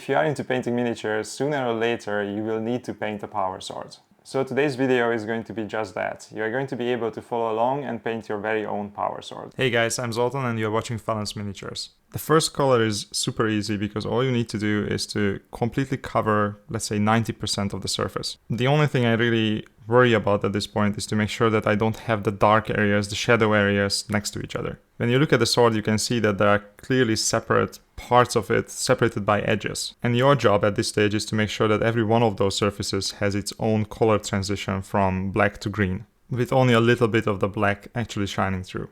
If you are into painting miniatures, sooner or later you will need to paint a power sword. So today's video is going to be just that. You are going to be able to follow along and paint your very own power sword. Hey guys, I'm Zoltan and you're watching PHLANSMINIATURE. The first color is super easy because all you need to do is to completely cover, let's say 90% of the surface. The only thing I really worry about at this point is to make sure that I don't have the dark areas, the shadow areas next to each other. When you look at the sword, you can see that there are clearly separate parts of it separated by edges. And your job at this stage is to make sure that every one of those surfaces has its own color transition from black to green, with only a little bit of the black actually shining through.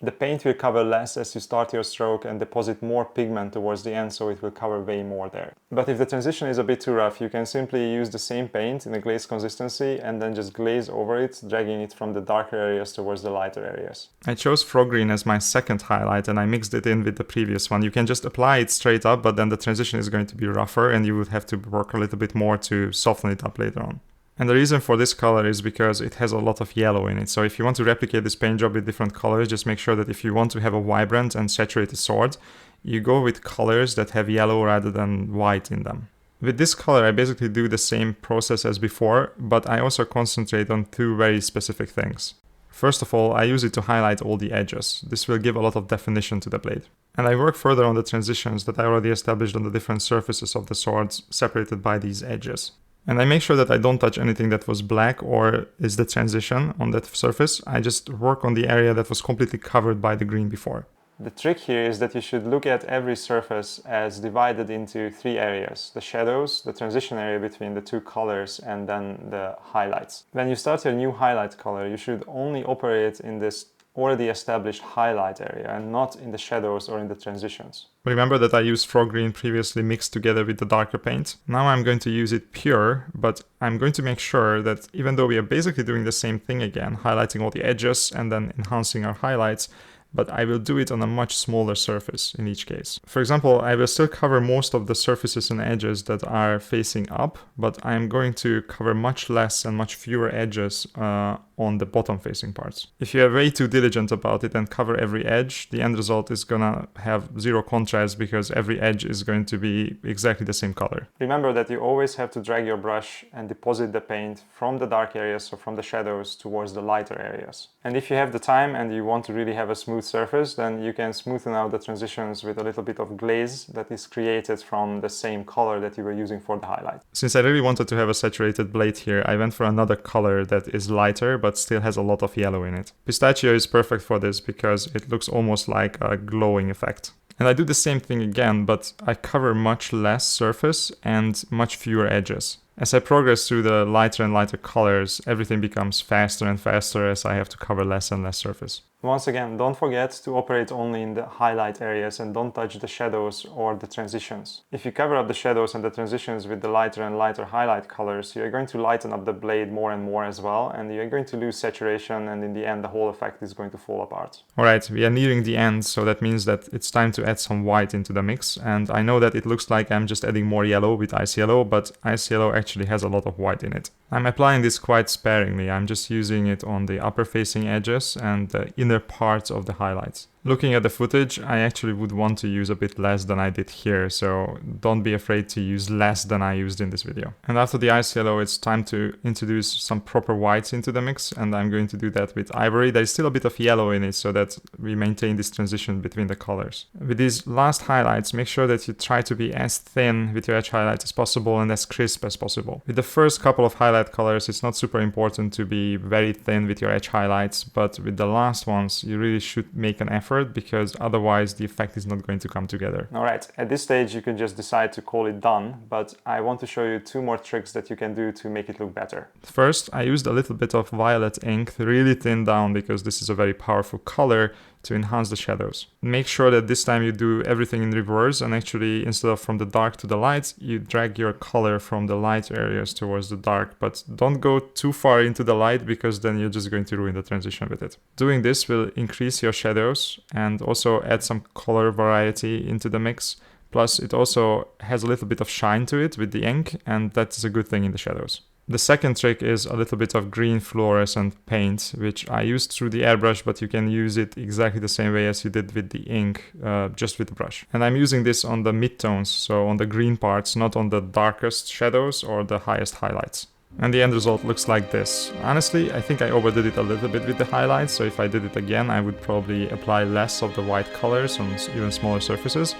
The paint will cover less as you start your stroke and deposit more pigment towards the end, so it will cover way more there. But if the transition is a bit too rough, you can simply use the same paint in a glaze consistency and then just glaze over it, dragging it from the darker areas towards the lighter areas. I chose frog green as my second highlight and I mixed it in with the previous one. You can just apply it straight up, but then the transition is going to be rougher and you would have to work a little bit more to soften it up later on. And the reason for this color is because it has a lot of yellow in it. So if you want to replicate this paint job with different colors, just make sure that if you want to have a vibrant and saturated sword, you go with colors that have yellow rather than white in them. With this color, I basically do the same process as before, but I also concentrate on two very specific things. First of all, I use it to highlight all the edges. This will give a lot of definition to the blade. And I work further on the transitions that I already established on the different surfaces of the swords, separated by these edges. And I make sure that I don't touch anything that was black or is the transition on that surface. I just work on the area that was completely covered by the green before. The trick here is that you should look at every surface as divided into three areas: the shadows, the transition area between the two colors, and then the highlights. When you start your new highlight color, you should only operate in this already established highlight area and not in the shadows or in the transitions. Remember that I used frog green previously mixed together with the darker paint. Now I'm going to use it pure, but I'm going to make sure that even though we are basically doing the same thing again, highlighting all the edges and then enhancing our highlights, but I will do it on a much smaller surface in each case. For example, I will still cover most of the surfaces and edges that are facing up, but I'm going to cover much less and much fewer edges on the bottom facing parts. If you are way too diligent about it and cover every edge, the end result is gonna have zero contrast because every edge is going to be exactly the same color. Remember that you always have to drag your brush and deposit the paint from the dark areas or from the shadows towards the lighter areas. And if you have the time and you want to really have a smooth surface, then you can smoothen out the transitions with a little bit of glaze that is created from the same color that you were using for the highlight. Since I really wanted to have a saturated blade here, I went for another color that is lighter but still has a lot of yellow in it. Pistachio is perfect for this because it looks almost like a glowing effect. And I do the same thing again, but I cover much less surface and much fewer edges. As I progress through the lighter and lighter colors, everything becomes faster and faster as I have to cover less and less surface. Once again, don't forget to operate only in the highlight areas and don't touch the shadows or the transitions. If you cover up the shadows and the transitions with the lighter and lighter highlight colors, you're going to lighten up the blade more and more as well, and you're going to lose saturation, and in the end the whole effect is going to fall apart. Alright, we are nearing the end, so that means that it's time to add some white into the mix, and I know that it looks like I'm just adding more yellow with ice yellow, but ice yellow actually has a lot of white in it. I'm applying this quite sparingly. I'm just using it on the upper facing edges and the inner parts of the highlights. Looking at the footage, I actually would want to use a bit less than I did here, so don't be afraid to use less than I used in this video. And after the ice yellow, it's time to introduce some proper whites into the mix, and I'm going to do that with ivory. There's still a bit of yellow in it so that we maintain this transition between the colors. With these last highlights, make sure that you try to be as thin with your edge highlight as possible and as crisp as possible. With the first couple of highlight colors, it's not super important to be very thin with your edge highlights, but with the last ones, you really should make an effort because otherwise the effect is not going to come together. Alright, at this stage you can just decide to call it done, but I want to show you two more tricks that you can do to make it look better. First, I used a little bit of violet ink, really thin down because this is a very powerful color, to enhance the shadows. Make sure that this time you do everything in reverse and actually instead of from the dark to the light, you drag your color from the light areas towards the dark, but don't go too far into the light because then you're just going to ruin the transition with it. Doing this will increase your shadows and also add some color variety into the mix. Plus it also has a little bit of shine to it with the ink, and that's a good thing in the shadows. The second trick is a little bit of green fluorescent paint, which I used through the airbrush, but you can use it exactly the same way as you did with the ink, just with the brush. And I'm using this on the midtones, so on the green parts, not on the darkest shadows or the highest highlights. And the end result looks like this. Honestly, I think I overdid it a little bit with the highlights, so if I did it again, I would probably apply less of the white colors on even smaller surfaces,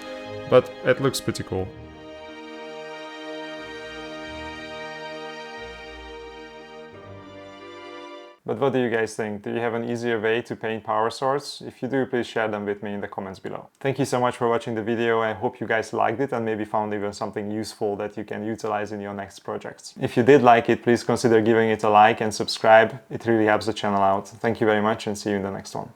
but it looks pretty cool. But what do you guys think? Do you have an easier way to paint power swords? If you do, please share them with me in the comments below. Thank you so much for watching the video. I hope you guys liked it and maybe found even something useful that you can utilize in your next projects. If you did like it, please consider giving it a like and subscribe. It really helps the channel out. Thank you very much and see you in the next one.